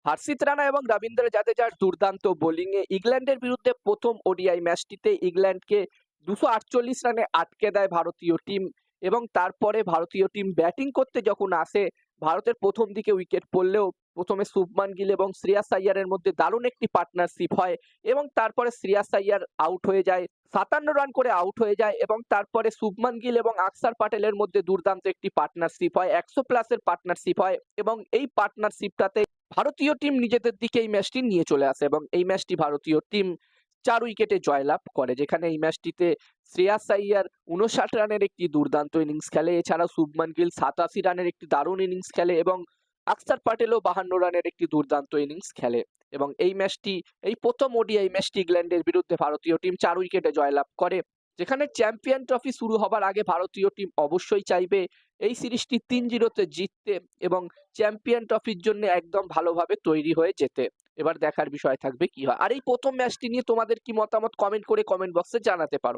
হার্ষিত রানা এবং রবীন্দ্র জাদেজার দুর্দান্ত বোলিংয়ে ইংল্যান্ডের বিরুদ্ধে প্রথম ওডিআই ম্যাচটিতে ইংল্যান্ডকে 248 রানে আটকে দেয় ভারতীয় টিম। এবং তারপরে ভারতীয় টিম ব্যাটিং করতে যখন আসে, ভারতের প্রথম দিকে উইকেট পড়লেও প্রথমে শুভমান গিল এবং শ্রেয়াস আইয়ারের মধ্যে দারুণ একটি পার্টনারশিপ হয় এবং তারপরে শ্রেয়াস আইয়ার আউট হয়ে যায়, 57 রান করে আউট হয়ে যায় এবং তারপরে শুভমান গিল এবং আকসার প্যাটেলের মধ্যে দুর্দান্ত একটি পার্টনারশিপ হয়, 100+ পার্টনারশিপ হয় এবং এই পার্টনারশিপটাতে ভারতীয় টিম নিজেদের দিকে এই ম্যাচটি নিয়ে চলে আসে এবং এই ম্যাচটি ভারতীয় টিম 4 উইকেটে জয়লাভ করে, যেখানে এই ম্যাচটিতে শ্রেয়াস আইয়ার 59 রানের একটি দুর্দান্ত ইনিংস খেলে। এছাড়াও শুভমান গিল 87 রানের একটি দারুণ ইনিংস খেলে এবং আকসার প্যাটেলও 52 রানের একটি দুর্দান্ত ইনিংস খেলে এবং এই প্রথম ওডিআই ম্যাচটি ইংল্যান্ডের বিরুদ্ধে ভারতীয় টিম 4 উইকেটে জয়লাভ করে। যেখানে চ্যাম্পিয়ন ট্রফি শুরু হবার আগে ভারতীয় টিম অবশ্যই চাইবে এই সিরিজটি 3-0 জিততে এবং চ্যাম্পিয়ন ট্রফির জন্য একদম ভালোভাবে তৈরি হয়ে যেতে। এবার দেখার বিষয় থাকবে কি হয়। আর এই প্রথম ম্যাচটি নিয়ে তোমাদের কি মতামত কমেন্ট বক্সে জানাতে পারো।